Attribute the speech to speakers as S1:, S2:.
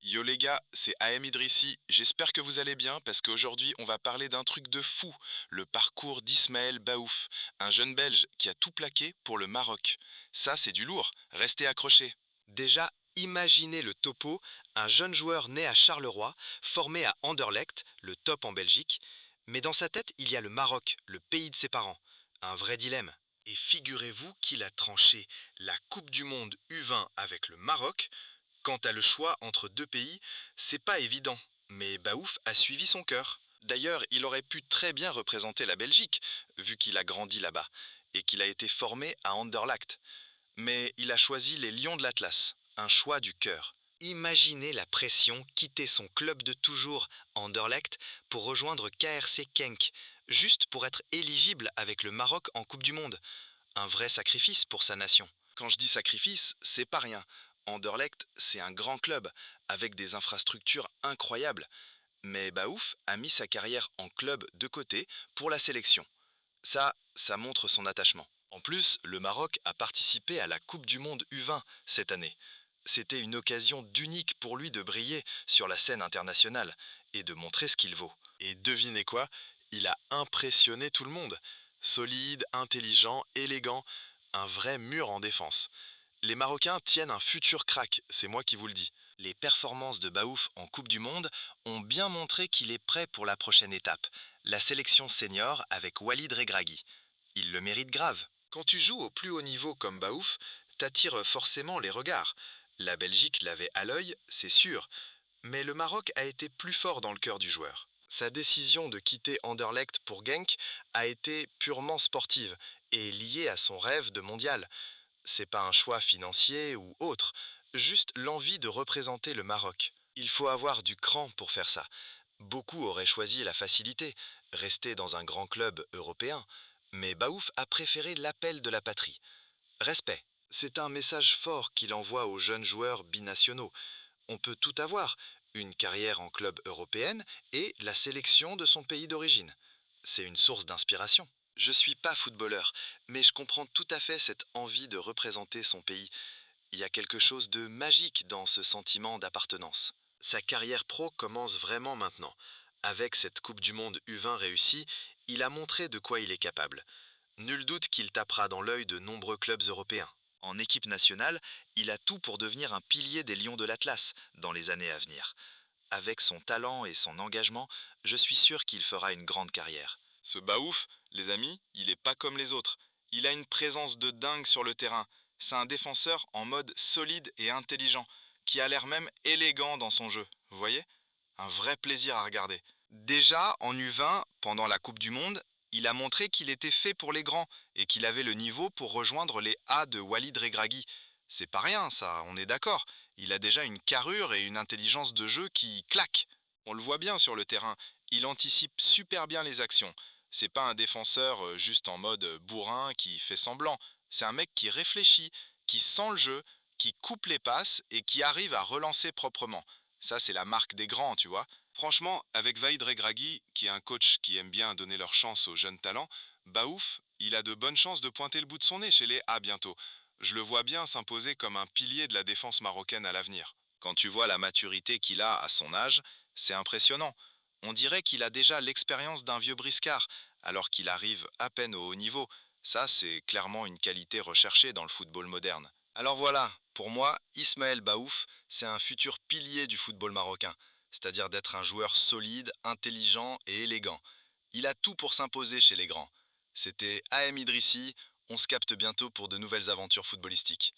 S1: Yo les gars, c'est AM Idrissi, j'espère que vous allez bien parce qu'aujourd'hui on va parler d'un truc de fou, le parcours d'Ismaël Baouf, un jeune Belge qui a tout plaqué pour le Maroc. Ça c'est du lourd, restez accrochés.
S2: Déjà, imaginez le topo, un jeune joueur né à Charleroi, formé à Anderlecht, le top en Belgique, mais dans sa tête, il y a le Maroc, le pays de ses parents. Un vrai dilemme. Et figurez-vous qu'il a tranché la Coupe du Monde U20 avec le Maroc. Quant à le choix entre deux pays, c'est pas évident, mais Baouf a suivi son cœur.
S1: D'ailleurs, il aurait pu très bien représenter la Belgique, vu qu'il a grandi là-bas, et qu'il a été formé à Anderlecht. Mais il a choisi les Lions de l'Atlas, un choix du cœur.
S2: Imaginez la pression, quitter son club de toujours, Anderlecht, pour rejoindre KRC Genk, juste pour être éligible avec le Maroc en Coupe du Monde. Un vrai sacrifice pour sa nation.
S1: Quand je dis sacrifice, c'est pas rien. Anderlecht, c'est un grand club, avec des infrastructures incroyables. Mais Baouf a mis sa carrière en club de côté pour la sélection. Ça montre son attachement. En plus, le Maroc a participé à la Coupe du Monde U20 cette année. C'était une occasion d'unique pour lui de briller sur la scène internationale et de montrer ce qu'il vaut. Et devinez quoi? Il a impressionné tout le monde. Solide, intelligent, élégant, un vrai mur en défense. Les Marocains tiennent un futur crack, c'est moi qui vous le dis. Les performances de Baouf en Coupe du Monde ont bien montré qu'il est prêt pour la prochaine étape, la sélection senior avec Walid Regragui. Il le mérite grave. Quand tu joues au plus haut niveau comme Baouf, t'attires forcément les regards. La Belgique l'avait à l'œil, c'est sûr, mais le Maroc a été plus fort dans le cœur du joueur. Sa décision de quitter Anderlecht pour Genk a été purement sportive et liée à son rêve de mondial. C'est pas un choix financier ou autre, juste l'envie de représenter le Maroc. Il faut avoir du cran pour faire ça. Beaucoup auraient choisi la facilité, rester dans un grand club européen, mais Baouf a préféré l'appel de la patrie. Respect. C'est un message fort qu'il envoie aux jeunes joueurs binationaux. On peut tout avoir, une carrière en club européenne et la sélection de son pays d'origine. C'est une source d'inspiration. Je suis pas footballeur, mais je comprends tout à fait cette envie de représenter son pays. Il y a quelque chose de magique dans ce sentiment d'appartenance. Sa carrière pro commence vraiment maintenant. Avec cette Coupe du Monde U20 réussie, il a montré de quoi il est capable. Nul doute qu'il tapera dans l'œil de nombreux clubs européens. En équipe nationale, il a tout pour devenir un pilier des Lions de l'Atlas dans les années à venir. Avec son talent et son engagement, je suis sûr qu'il fera une grande carrière. Ce Baouf, les amis, il est pas comme les autres. Il a une présence de dingue sur le terrain. C'est un défenseur en mode solide et intelligent, qui a l'air même élégant dans son jeu. Vous voyez? Un vrai plaisir à regarder. Déjà, en U20, pendant la Coupe du Monde, il a montré qu'il était fait pour les grands et qu'il avait le niveau pour rejoindre les A de Walid Regragui. C'est pas rien, ça, on est d'accord. Il a déjà une carrure et une intelligence de jeu qui claquent. On le voit bien sur le terrain, il anticipe super bien les actions. C'est pas un défenseur juste en mode bourrin qui fait semblant. C'est un mec qui réfléchit, qui sent le jeu, qui coupe les passes et qui arrive à relancer proprement. Ça, c'est la marque des grands, tu vois. Franchement, avec Vaïd Regragui, qui est un coach qui aime bien donner leur chance aux jeunes talents, Baouf, il a de bonnes chances de pointer le bout de son nez chez les A bientôt. Je le vois bien s'imposer comme un pilier de la défense marocaine à l'avenir. Quand tu vois la maturité qu'il a à son âge, c'est impressionnant. On dirait qu'il a déjà l'expérience d'un vieux briscard, alors qu'il arrive à peine au haut niveau. Ça, c'est clairement une qualité recherchée dans le football moderne. Alors voilà, pour moi, Ismaël Baouf, c'est un futur pilier du football marocain, c'est-à-dire d'être un joueur solide, intelligent et élégant. Il a tout pour s'imposer chez les grands. C'était AM Idrissi, on se capte bientôt pour de nouvelles aventures footballistiques.